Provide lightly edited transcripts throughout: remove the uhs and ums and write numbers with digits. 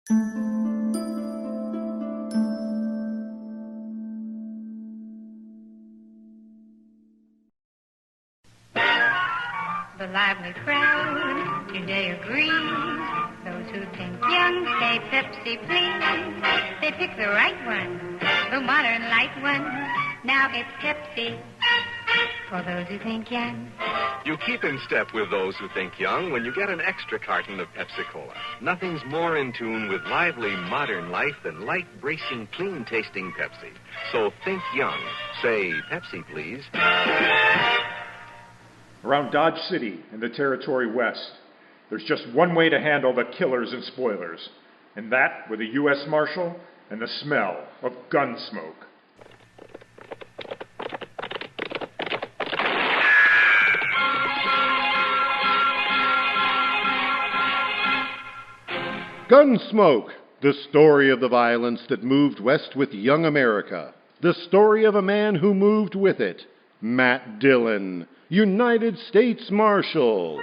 The lively crowd today agrees. Those who think young say Pepsi, please. They pick the right one, the modern light one. Now it's Pepsi for those who think young. You keep in step with those who think young when you get an extra carton of Pepsi-Cola. Nothing's more in tune with lively, modern life than light, bracing, clean-tasting Pepsi. So think young. Say Pepsi, please. Around Dodge City in the Territory West, there's just one way to handle the killers and spoilers, and that with a U.S. Marshal and the smell of gun smoke. Gunsmoke, the story of the violence that moved west with young America. The story of a man who moved with it. Matt Dillon, United States Marshal.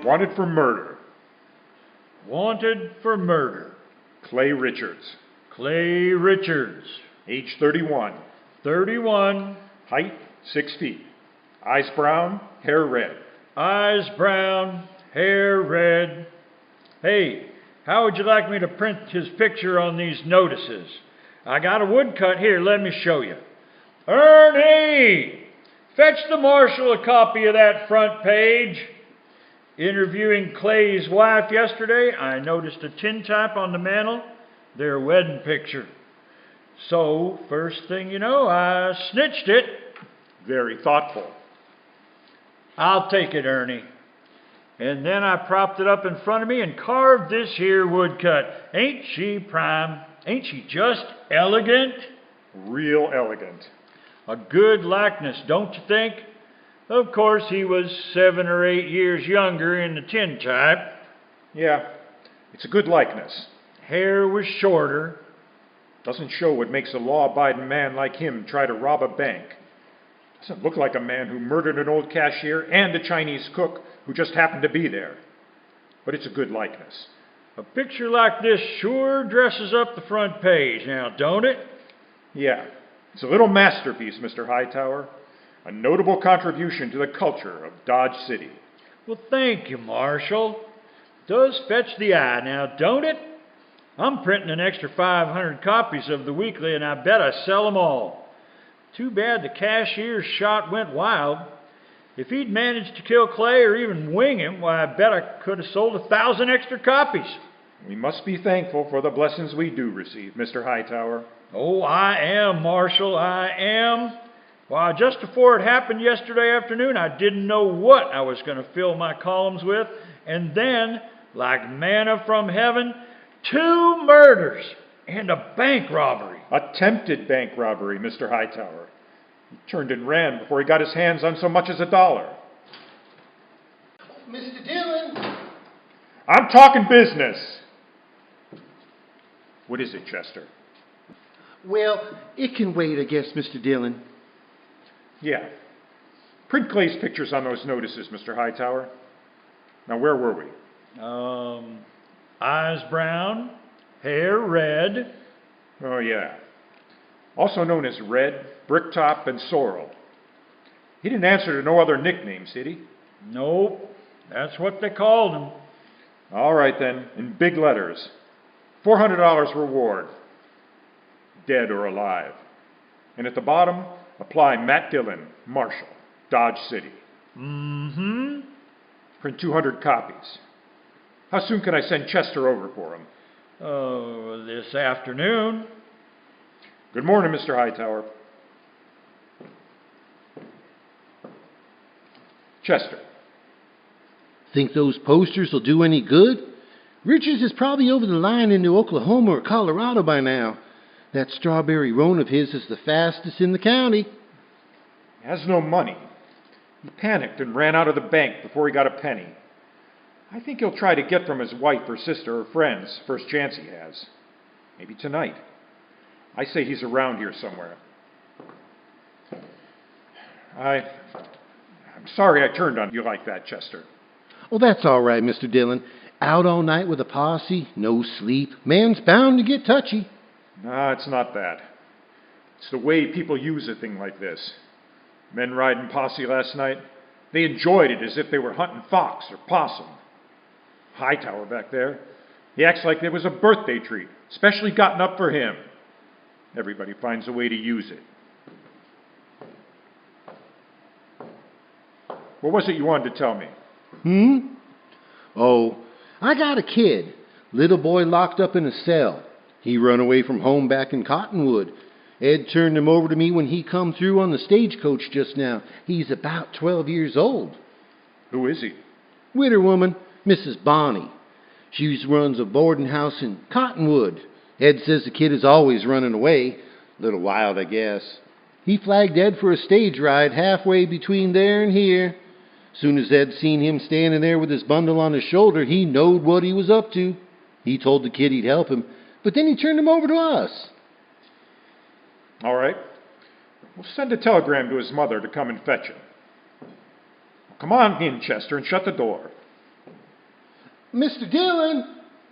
Wanted for murder. Wanted for murder. Clay Richards. Clay Richards. Age 31. 31. Height 6 feet. Eyes brown, hair red. Eyes brown, hair red. Hey, how would you like me to print his picture on these notices? I got a woodcut here, let me show you. Ernie! Fetch the marshal a copy of that front page. Interviewing Clay's wife yesterday, I noticed a tintype on the mantel, their wedding picture. So, first thing you know, I snitched it. Very thoughtful. I'll take it, Ernie. And then I propped it up in front of me and carved this here woodcut. Ain't she prime? Ain't she just elegant? Real elegant. A good likeness, don't you think? Of course, he was 7 or 8 years younger in the tintype. Yeah, it's a good likeness. Hair was shorter. Doesn't show what makes a law-abiding man like him try to rob a bank. Doesn't look like a man who murdered an old cashier and a Chinese cook who just happened to be there. But it's a good likeness. A picture like this sure dresses up the front page now, don't it? Yeah, it's a little masterpiece, Mr. Hightower. A notable contribution to the culture of Dodge City. Well, thank you, Marshal. Does fetch the eye now, don't it? I'm printing an extra 500 copies of the weekly, and I bet I sell them all. Too bad the cashier's shot went wild. If he'd managed to kill Clay or even wing him, why, I bet I could have sold 1,000 extra copies. We must be thankful for the blessings we do receive, Mr. Hightower. Oh, I am, Marshal, I am. Why, just before it happened yesterday afternoon, I didn't know what I was going to fill my columns with. And then, like manna from heaven, 2 murders and a bank robbery. Attempted bank robbery, Mr. Hightower. He turned and ran before he got his hands on so much as $1. Mr. Dillon! I'm talking business. What is it, Chester? Well, it can wait, I guess, Mr. Dillon. Yeah. Print Clay's pictures on those notices, Mr. Hightower. Now, where were we? Eyes brown, hair red. Oh, yeah. Also known as Red, Bricktop, and Sorrel. He didn't answer to no other nicknames, did he? Nope. That's what they called him. All right, then. In big letters. $400 reward. Dead or alive. And at the bottom, apply Matt Dillon, Marshal, Dodge City. Mm-hmm. Print 200 copies. How soon can I send Chester over for him? Oh, this afternoon. Good morning, Mr. Hightower. Chester. Think those posters will do any good? Richards is probably over the line into Oklahoma or Colorado by now. That strawberry roan of his is the fastest in the county. He has no money. He panicked and ran out of the bank before he got a penny. I think he'll try to get from his wife or sister or friends first chance he has. Maybe tonight. I say he's around here somewhere. I'm sorry I turned on you like that, Chester. Oh, that's all right, Mr. Dillon. Out all night with a posse, no sleep. Man's bound to get touchy. No, it's not that. It's the way people use a thing like this. Men riding posse last night, they enjoyed it as if they were hunting fox or possum. Hightower back there, he acts like there was a birthday treat, specially gotten up for him. Everybody finds a way to use it. What was it you wanted to tell me? Oh, I got a kid. Little boy locked up in a cell. He run away from home back in Cottonwood. Ed turned him over to me when he come through on the stagecoach just now. He's about 12 years old. Who is he? Widow woman, Mrs. Bonnie. She runs a boarding house in Cottonwood. Ed says the kid is always running away. A little wild, I guess. He flagged Ed for a stage ride halfway between there and here. Soon as Ed seen him standing there with his bundle on his shoulder, he knowed what he was up to. He told the kid he'd help him, but then he turned him over to us. All right. We'll send a telegram to his mother to come and fetch him. Come on in, Chester, and shut the door. Mr. Dillon!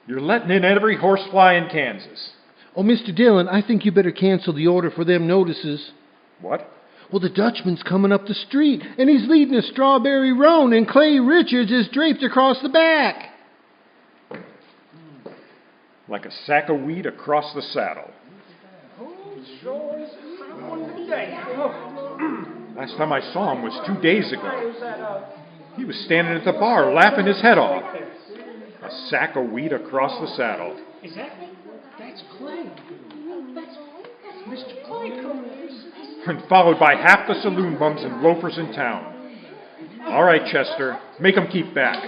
You're letting in every horsefly in Kansas. Oh, Mr. Dillon, I think you better cancel the order for them notices. What? Well, the Dutchman's coming up the street, and he's leading a strawberry roan, and Clay Richards is draped across the back. Like a sack of wheat across the saddle. Last time I saw him was 2 days ago. He was standing at the bar laughing his head off. A sack of wheat across the saddle. Is that's Clay. That's Mr. Clay coming. And followed by half the saloon bums and loafers in town. All right, Chester, make 'em keep back.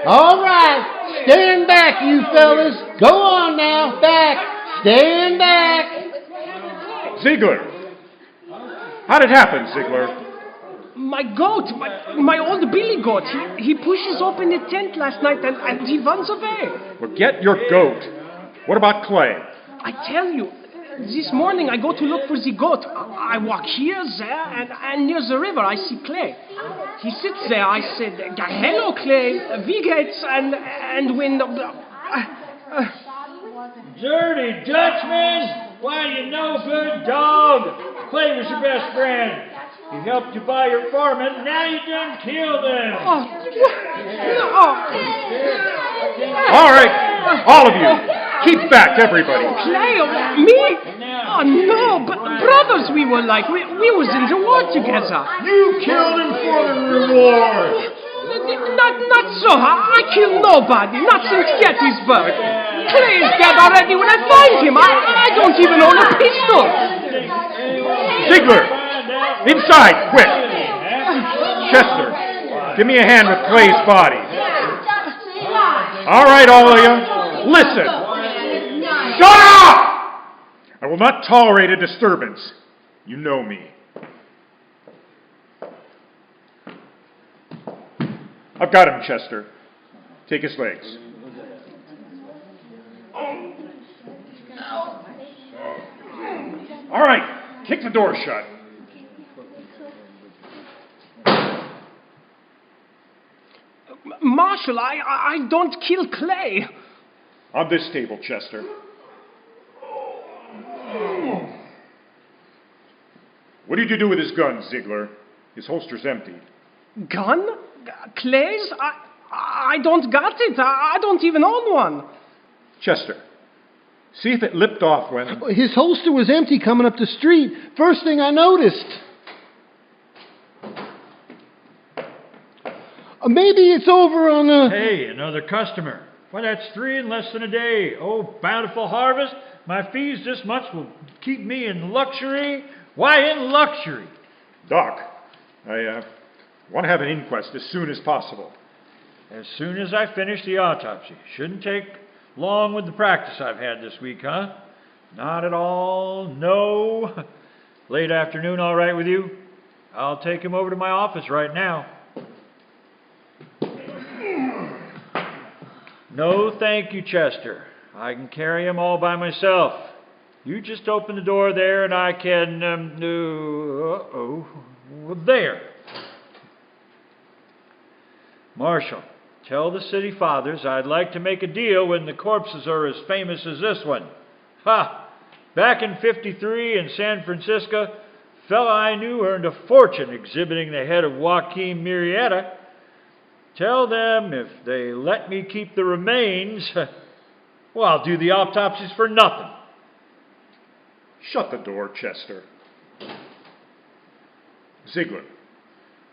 All right, stand back, you fellas. Go on now, back. Stand back. Ziegler! How'd it happen, Ziegler? My goat, my old Billy goat, he pushes open the tent last night and he runs away. Well, get your goat. What about Clay? I tell you, this morning I go to look for the goat. I walk here, there, and near the river I see Clay. He sits there. I said, hello, Clay. Wie geht's? And when... Dirty Dutchman! Why, you no good dog! Clay was your best friend. He helped you buy your foreman, now you done killed him. All right, all of you, keep back, everybody. Clay? Me? Oh, no, but brothers we were like. We was in the war together. You killed him for the reward. Not so. I killed nobody, not since Gettysburg. Clay is dead already when I find him. I don't even own a pistol. Ziegler, inside, quick. Chester, give me a hand with Clay's body. All right, all of you, listen. Shut up! I will not tolerate a disturbance. You know me. I've got him, Chester. Take his legs. All right, kick the door shut. Marshal, I don't kill Clay. On this table, Chester. What did you do with his gun, Ziegler? His holster's empty. Gun? Clay's? I don't got it. I don't even own one. Chester, see if it lipped off when... His holster was empty coming up the street. First thing I noticed. Maybe it's over on a... Hey, another customer. Why, that's 3 in less than a day. Oh, bountiful harvest. My fees this much will keep me in luxury. Why in luxury? Doc, I want to have an inquest as soon as possible. As soon as I finish the autopsy. Shouldn't take long with the practice I've had this week, huh? Not at all. No. Late afternoon, all right with you? I'll take him over to my office right now. No, thank you, Chester. I can carry him all by myself. You just open the door there and I can, there. Marshal, tell the city fathers I'd like to make a deal when the corpses are as famous as this one. Ha! Back in '53 in San Francisco, a fella I knew earned a fortune exhibiting the head of Joaquin Murrieta. Tell them if they let me keep the remains, well, I'll do the autopsies for nothing. Shut the door, Chester. Ziegler,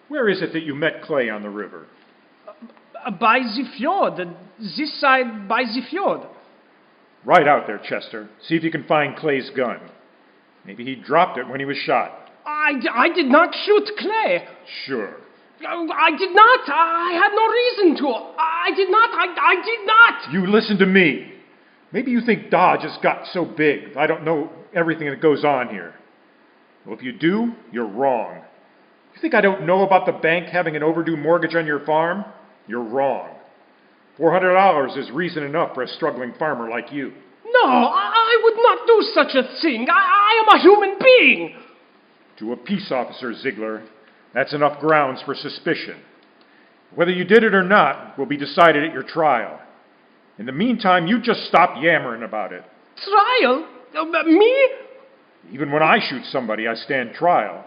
where is it that you met Clay on the river? By the fjord. This side by the fjord. Right out there, Chester. See if you can find Clay's gun. Maybe he dropped it when he was shot. I did not shoot Clay. Sure. I did not. I had no reason to. I did not. You listen to me. Maybe you think Dodge has got so big. I don't know everything that goes on here. Well, if you do, you're wrong. You think I don't know about the bank having an overdue mortgage on your farm? You're wrong. $400 is reason enough for a struggling farmer like you. No, I would not do such a thing. I am a human being. To a peace officer, Ziegler, that's enough grounds for suspicion. Whether you did it or not will be decided at your trial. In the meantime, you just stop yammering about it. Trial? Me? Even when I shoot somebody, I stand trial.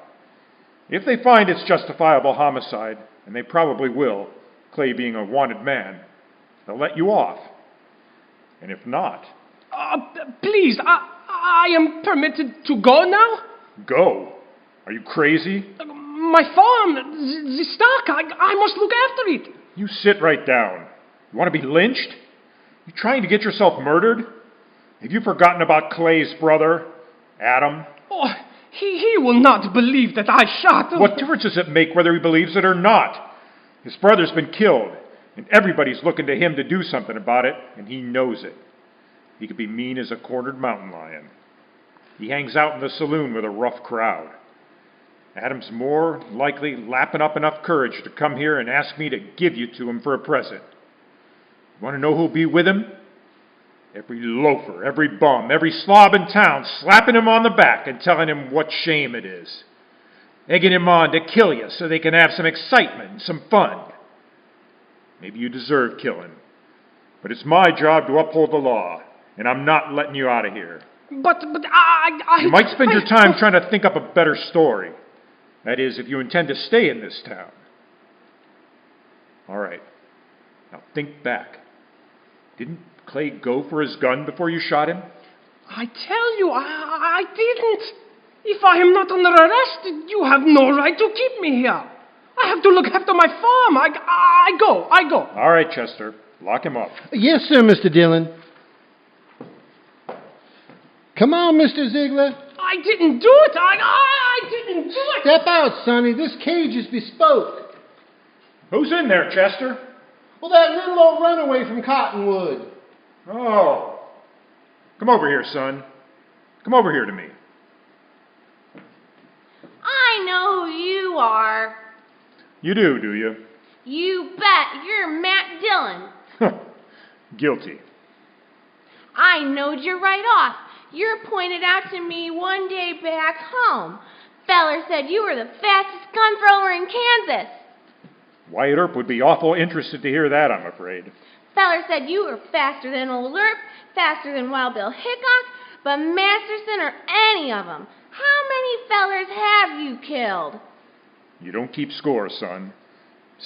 If they find it's justifiable homicide, and they probably will, Clay being a wanted man, they'll let you off. And if not... Please, I am permitted to go now? Go? Are you crazy? My farm, the stock, I must look after it. You sit right down. You want to be lynched? You trying to get yourself murdered? Have you forgotten about Clay's brother, Adam? Oh, he will not believe that I shot him. What difference does it make whether he believes it or not? His brother's been killed, and everybody's looking to him to do something about it, and he knows it. He could be mean as a cornered mountain lion. He hangs out in the saloon with a rough crowd. Adam's more likely lapping up enough courage to come here and ask me to give you to him for a present. You want to know who'll be with him? Every loafer, every bum, every slob in town slapping him on the back and telling him what shame it is. Egging him on to kill you so they can have some excitement and some fun. Maybe you deserve killing. But it's my job to uphold the law, and I'm not letting you out of here. But I... You might spend your time trying to think up a better story. That is, if you intend to stay in this town. All right. Now think back. Didn't Clay go for his gun before you shot him? I tell you, I didn't. If I am not under arrest, you have no right to keep me here. I have to look after my farm. I go. All right, Chester. Lock him up. Yes, sir, Mr. Dillon. Come on, Mr. Ziegler. I didn't do it. I didn't do it. Step out, Sonny. This cage is bespoke. Who's in there, Chester? Well, that little old runaway from Cottonwood. Oh. Come over here, son. Come over here to me. I know who you are. You do you? You bet. You're Matt Dillon. Guilty. I knowed you right off. You pointed out to me one day back home. Feller said you were the fastest gun thrower in Kansas. Wyatt Earp would be awful interested to hear that, I'm afraid. Feller said you were faster than Old Earp, faster than Wild Bill Hickok, but Masterson or any of them. How many fellers have you killed? You don't keep score, son.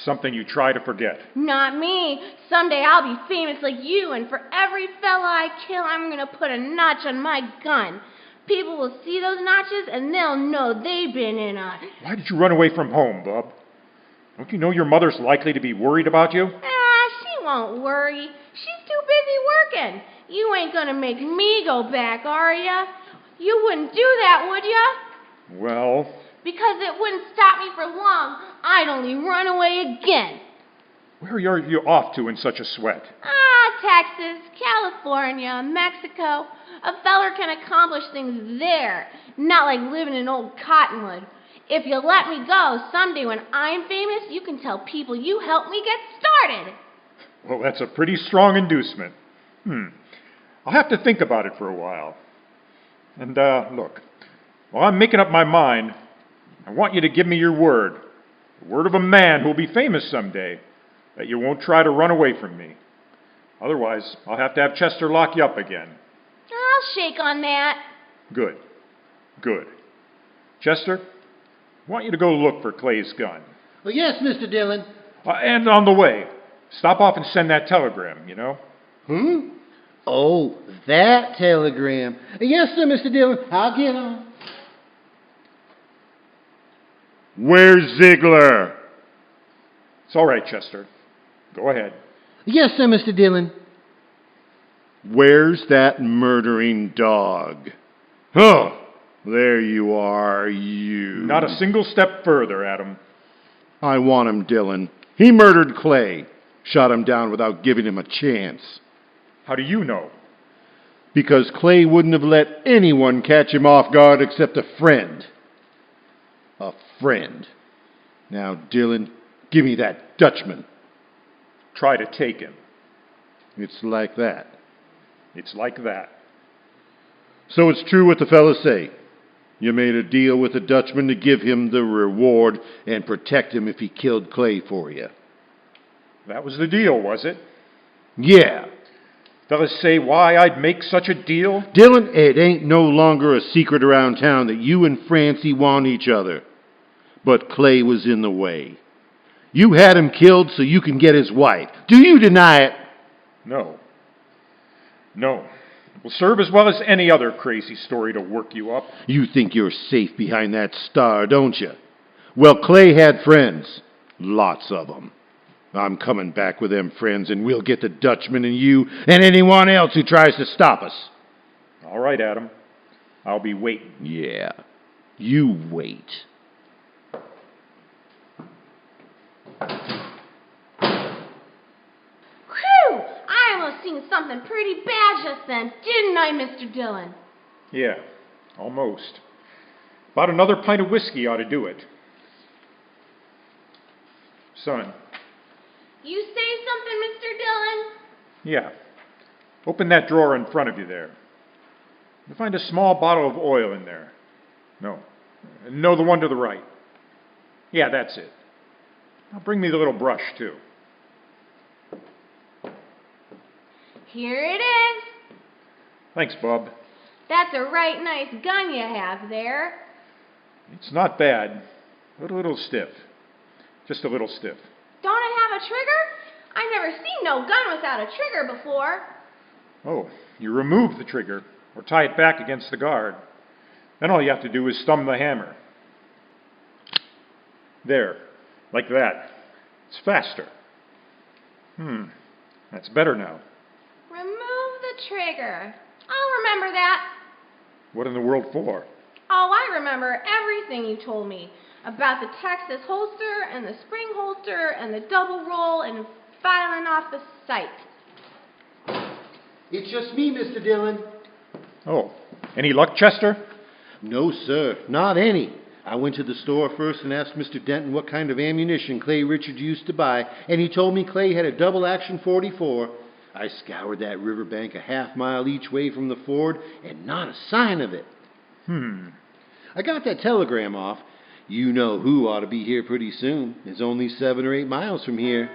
Something you try to forget. Not me. Someday I'll be famous like you, and for every fella I kill, I'm going to put a notch on my gun. People will see those notches, and they'll know they've been in a... Why did you run away from home, bub? Don't you know your mother's likely to be worried about you? She won't worry. She's too busy working. You ain't going to make me go back, are ya? You wouldn't do that, would ya? Well... Because it wouldn't stop me for long. I'd only run away again. Where are you off to in such a sweat? Texas, California, Mexico. A feller can accomplish things there, not like living in old Cottonwood. If you'll let me go, someday when I'm famous, you can tell people you helped me get started. Well, that's a pretty strong inducement. I'll have to think about it for a while. And, look, while I'm making up my mind, I want you to give me your word, the word of a man who'll be famous someday, that you won't try to run away from me. Otherwise, I'll have to have Chester lock you up again. I'll shake on that. Good. Chester, I want you to go look for Clay's gun. Well, yes, Mr. Dillon. And on the way, stop off and send that telegram, you know? Oh, that telegram. Yes, sir, Mr. Dillon. I'll get on. Where's Ziegler? It's all right, Chester. Go ahead. Yes, sir, Mr. Dillon. Where's that murdering dog? Oh, there you are, you. Not a single step further, Adam. I want him, Dillon. He murdered Clay. Shot him down without giving him a chance. How do you know? Because Clay wouldn't have let anyone catch him off guard except a friend. A friend. Now, Dillon, give me that Dutchman. Try to take him. It's like that. It's like that. So it's true what the fellas say. You made a deal with the Dutchman to give him the reward and protect him if he killed Clay for you. That was the deal, was it? Yeah. Fellas say why I'd make such a deal? Dillon, it ain't no longer a secret around town that you and Francie want each other. But Clay was in the way. You had him killed so you can get his wife. Do you deny it? No. It will serve as well as any other crazy story to work you up. You think you're safe behind that star, don't you? Well, Clay had friends. Lots of them. I'm coming back with them friends, and we'll get the Dutchman and you and anyone else who tries to stop us. All right, Adam. I'll be waiting. Yeah. You wait. Whew! I almost seen something pretty bad just then, didn't I, Mr. Dillon? Yeah, almost. About another pint of whiskey ought to do it. Son. You say something, Mr. Dillon? Yeah. Open that drawer in front of you there. You'll find a small bottle of oil in there. No, the one to the right. Yeah, that's it. Now bring me the little brush, too. Here it is. Thanks, Bub. That's a right nice gun you have there. It's not bad, but a little stiff. Just a little stiff. Don't it have a trigger? I've never seen no gun without a trigger before. Oh, you remove the trigger or tie it back against the guard. Then all you have to do is thumb the hammer. There, like that. It's faster. That's better now. Remove the trigger. I'll remember that. What in the world for? Oh, I remember everything you told me about the Texas holster and the spring holster and the double roll and filing off the sight. It's just me, Mr. Dillon. Oh, any luck, Chester? No, sir, not any. I went to the store first and asked Mr. Denton what kind of ammunition Clay Richards used to buy, and he told me Clay had a double-action .44. I scoured that riverbank a half-mile each way from the ford, and not a sign of it. I got that telegram off. You know who ought to be here pretty soon. It's only 7 or 8 miles from here.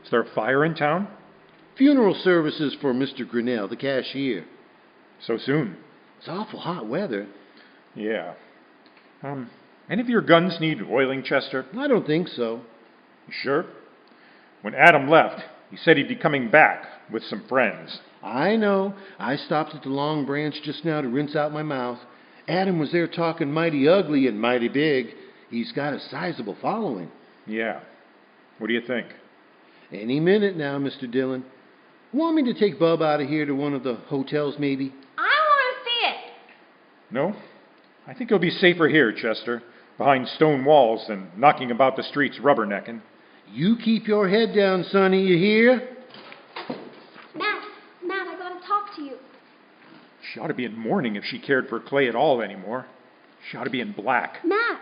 Is there a fire in town? Funeral services for Mr. Grinnell, the cashier. So soon? It's awful hot weather. Yeah. Any of your guns need oiling, Chester? I don't think so. You sure? When Adam left, he said he'd be coming back with some friends. I know. I stopped at the Long Branch just now to rinse out my mouth. Adam was there talking mighty ugly and mighty big. He's got a sizable following. Yeah. What do you think? Any minute now, Mr. Dillon. Want me to take Bub out of here to one of the hotels, maybe? I want to see it. No? I think you'll be safer here, Chester, behind stone walls than knocking about the streets rubbernecking. You keep your head down, Sonny, you hear? Matt, I gotta talk to you. She ought to be in mourning if she cared for Clay at all anymore. She ought to be in black. Matt!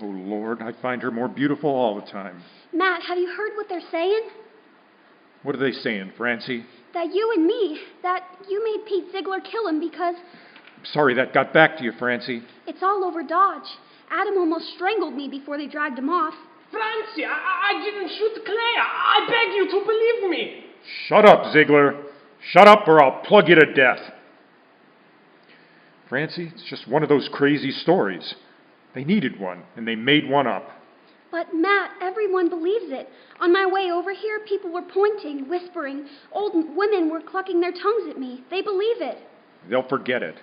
Oh, Lord, I find her more beautiful all the time. Matt, have you heard what they're saying? What are they saying, Francie? That you and me, that you made Pete Ziegler kill him because... I'm sorry that got back to you, Francie. It's all over Dodge. Adam almost strangled me before they dragged him off. Francie, I didn't shoot Clay. I beg you to believe me. Shut up, Ziegler. Shut up or I'll plug you to death. Francie, it's just one of those crazy stories. They needed one, and they made one up. But, Matt, everyone believes it. On my way over here, people were pointing, whispering. Old women were clucking their tongues at me. They believe it. They'll forget it.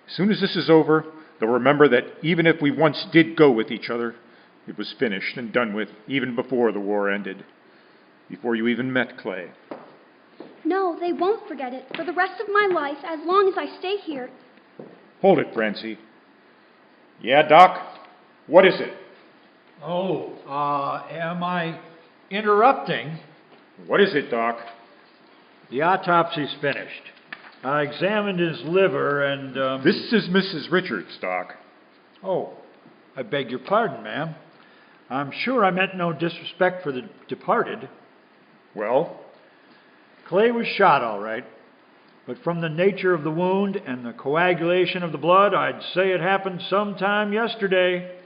As soon as this is over, they'll remember that even if we once did go with each other, it was finished and done with even before the war ended. Before you even met Clay. No, they won't forget it for the rest of my life as long as I stay here. Hold it, Francie. Yeah, Doc? What is it? Oh, am I interrupting? What is it, Doc? The autopsy's finished. I examined his liver and, This is Mrs. Richards, Doc. Oh, I beg your pardon, ma'am. I'm sure I meant no disrespect for the departed. Well? Clay was shot, all right. But from the nature of the wound and the coagulation of the blood, I'd say it happened sometime yesterday.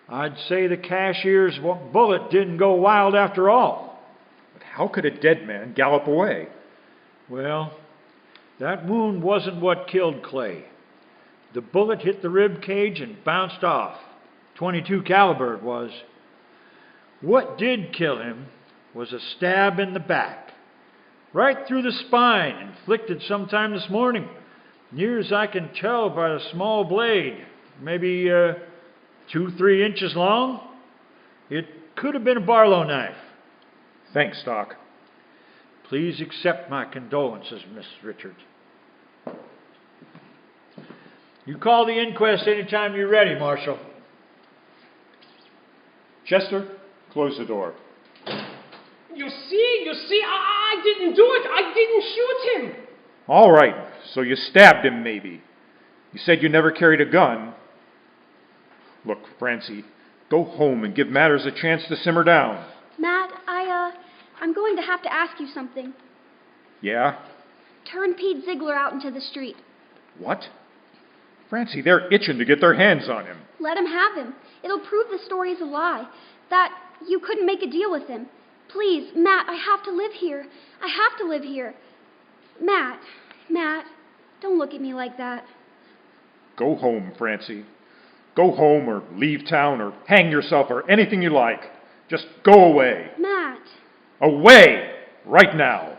I'd say the cashier's bullet didn't go wild after all. But how could a dead man gallop away? Well, that wound wasn't what killed Clay. The bullet hit the rib cage and bounced off. .22 caliber it was. What did kill him was a stab in the back, right through the spine, inflicted sometime this morning. Near as I can tell by the small blade, maybe 2-3 inches long. It could have been a Barlow knife. Thanks, Doc. Please accept my condolences, Miss Richards. You call the inquest anytime you're ready, Marshal. Chester, close the door. You see, I didn't do it. I didn't shoot him. All right, so you stabbed him, maybe. You said you never carried a gun. Look, Francie, go home and give matters a chance to simmer down. Matt, I'm going to have to ask you something. Yeah? Turn Pete Ziegler out into the street. What? Francie, they're itching to get their hands on him. Let him have him. It'll prove the story is a lie. That you couldn't make a deal with him. Please, Matt, I have to live here. I have to live here. Matt, don't look at me like that. Go home, Francie. Go home or leave town or hang yourself or anything you like. Just go away. Matt. Away! Right now.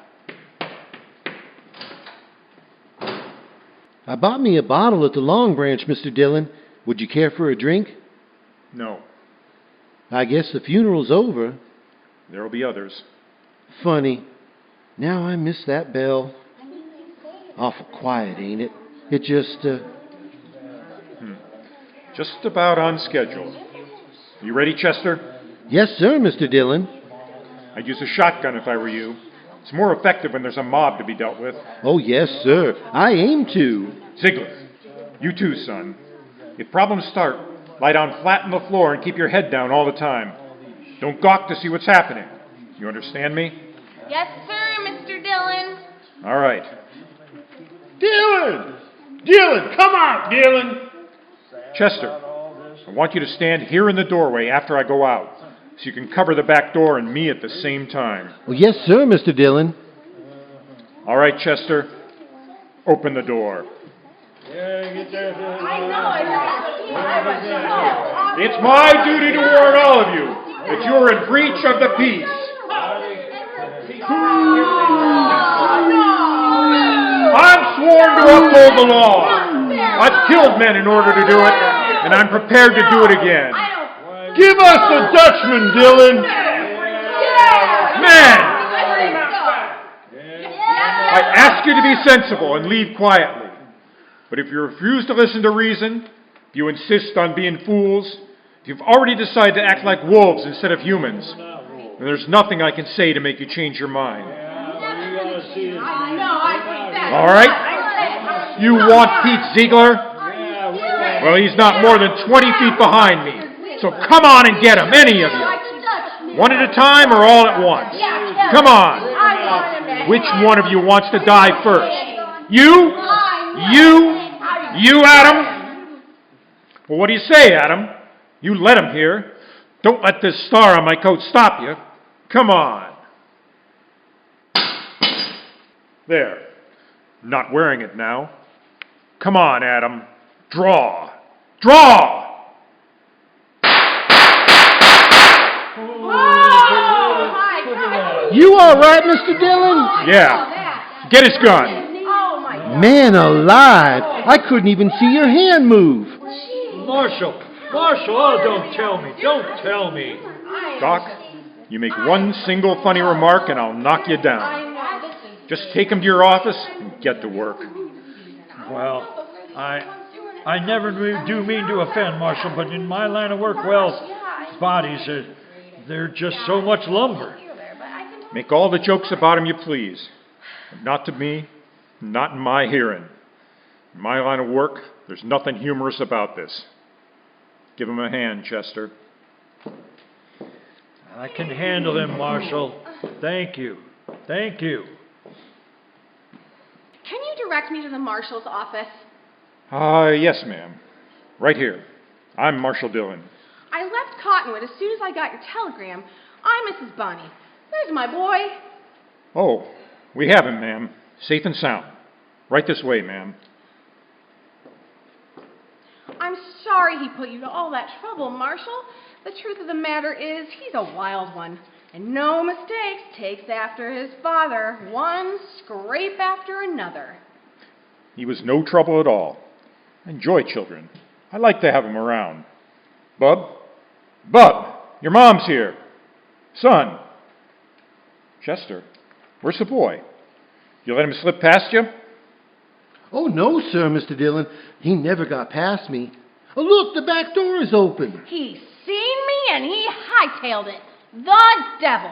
I bought me a bottle at the Long Branch, Mr. Dillon. Would you care for a drink? No. I guess the funeral's over. There'll be others. Funny. Now I miss that bell. Awful quiet, ain't it? It just, Just about on schedule. You ready, Chester? Yes, sir, Mr. Dillon. I'd use a shotgun if I were you. It's more effective when there's a mob to be dealt with. Oh, yes, sir. I aim to. Ziegler, you too, son. If problems start, lie down flat on the floor and keep your head down all the time. Don't gawk to see what's happening. You understand me? Yes, sir, Mr. Dillon. All right. Dillon, come out, Dillon. Chester, I want you to stand here in the doorway after I go out, so you can cover the back door and me at the same time. Oh, yes, sir, Mr. Dillon. All right, Chester, open the door. It's my duty to warn all of you that you are in breach of the peace. I'm sworn to uphold the law. I've killed men in order to do it, and I'm prepared to do it again. Give us the Dutchman, Dillon. Men! I ask you to be sensible and leave quietly. But if you refuse to listen to reason, if you insist on being fools, if you've already decided to act like wolves instead of humans, then there's nothing I can say to make you change your mind. All right? You want Pete Ziegler? Well, he's not more than 20 feet behind me. So come on and get him, any of you. One at a time or all at once? Come on. Which one of you wants to die first? You? You, Adam? Well, what do you say, Adam? You let him here. Don't let this star on my coat stop you. Come on. There. Not wearing it now. Come on, Adam. Draw. Draw! You all right, Mr. Dillon? Yeah. Get his gun. Man alive, I couldn't even see your hand move. Marshal, oh, don't tell me. Doc, you make one single funny remark and I'll knock you down. Just take him to your office and get to work. Well, I never do mean to offend, Marshal, but in my line of work, well, bodies they're just so much lumber. Make all the jokes about him you please. But not to me, not in my hearing. In my line of work, there's nothing humorous about this. Give him a hand, Chester. I can handle him, Marshal. Thank you. Can you direct me to the marshal's office? Yes, ma'am. Right here. I'm Marshal Dillon. I left Cottonwood as soon as I got your telegram. I'm Mrs. Bonnie. Where's my boy? Oh, we have him, ma'am. Safe and sound. Right this way, ma'am. I'm sorry he put you to all that trouble, Marshal. The truth of the matter is he's a wild one. And no mistakes, takes after his father, one scrape after another. He was no trouble at all. I enjoy children. I like to have them around. Bub, your mom's here. Son. Chester, where's the boy? You let him slip past you? Oh, no, sir, Mr. Dillon. He never got past me. Oh, look, the back door is open. He's seen me and he hightailed it. The devil.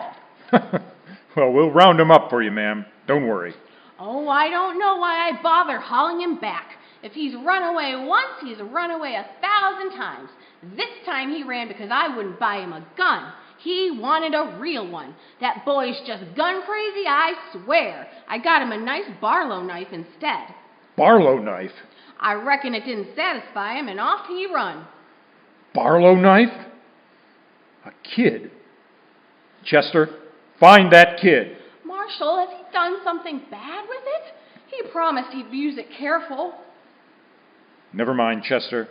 Well, we'll round him up for you, ma'am. Don't worry. Oh, I don't know why I bother hauling him back. If he's run away once, he's run away 1,000 times. This time he ran because I wouldn't buy him a gun. He wanted a real one. That boy's just gun crazy, I swear. I got him a nice Barlow knife instead. Barlow knife? I reckon it didn't satisfy him, and off he run. Barlow knife? A kid? Chester, find that kid. Marshal, has he done something bad with it? He promised he'd use it careful. Never mind, Chester.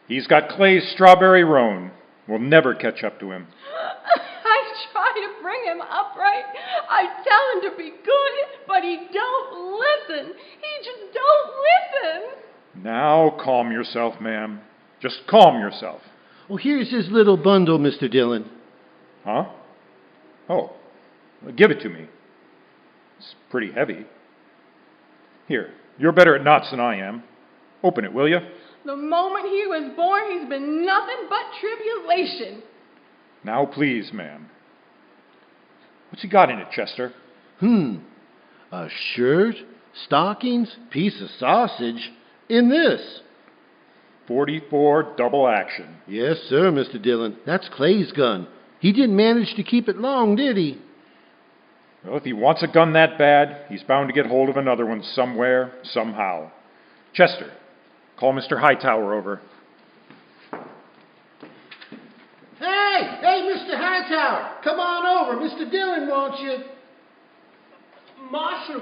He's got Clay's strawberry roan. We'll never catch up to him. I try to bring him upright. I tell him to be good, but he don't listen. He just don't listen. Now calm yourself, ma'am. Just calm yourself. Well, here's his little bundle, Mr. Dillon. Huh? Oh, well, give it to me. It's pretty heavy. Here, you're better at knots than I am. Open it, will you? The moment he was born, he's been nothing but tribulation. Now, please, ma'am. What's he got in it, Chester? A shirt, stockings, piece of sausage, in this. 44 double action. Yes, sir, Mr. Dillon. That's Clay's gun. He didn't manage to keep it long, did he? Well, if he wants a gun that bad, he's bound to get hold of another one somewhere, somehow. Chester, call Mr. Hightower over. Hey, Mr. Hightower, come on over. Mr. Dillon wants you. Marshal,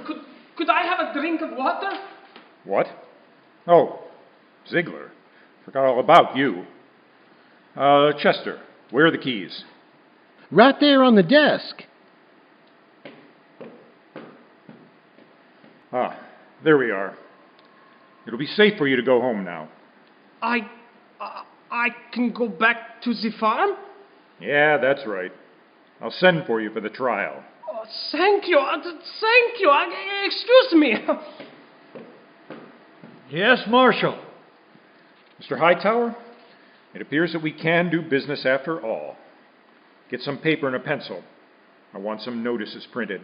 could I have a drink of water? What? Oh, Ziegler. Forgot all about you. Chester, where are the keys? Right there on the desk. Ah, there we are. It'll be safe for you to go home now. I can go back to the farm? Yeah, that's right. I'll send for you for the trial. Oh, thank you. Excuse me. Yes, Marshal. Mr. Hightower, it appears that we can do business after all. Get some paper and a pencil. I want some notices printed.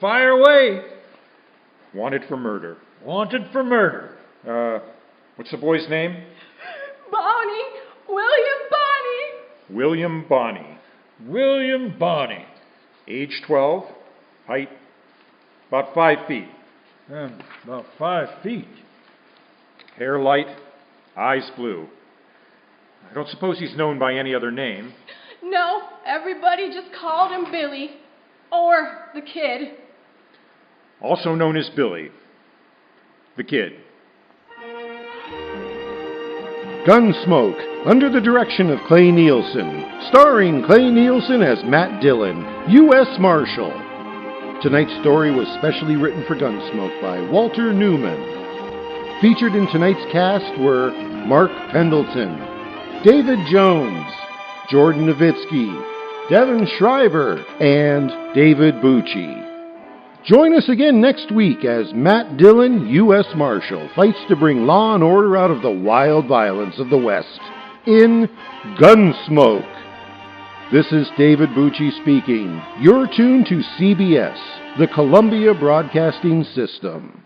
Fire away. Wanted for murder. Wanted for murder. What's the boy's name? William Bonney. William Bonney. Age 12, height about 5 feet. About 5 feet. Hair light, eyes blue. I don't suppose he's known by any other name. No, everybody just called him Billy. Or the Kid. Also known as Billy. The Kid. Gunsmoke, under the direction of Clay Nielsen, starring Clay Nielsen as Matt Dillon, U.S. Marshal. Tonight's story was specially written for Gunsmoke by Walter Newman. Featured in tonight's cast were Mark Pendleton, David Jones, Jordan Novitsky, Devon Shriver, and David Bucci. Join us again next week as Matt Dillon, U.S. Marshal, fights to bring law and order out of the wild violence of the West in Gunsmoke. This is David Bucci speaking. You're tuned to CBS, the Columbia Broadcasting System.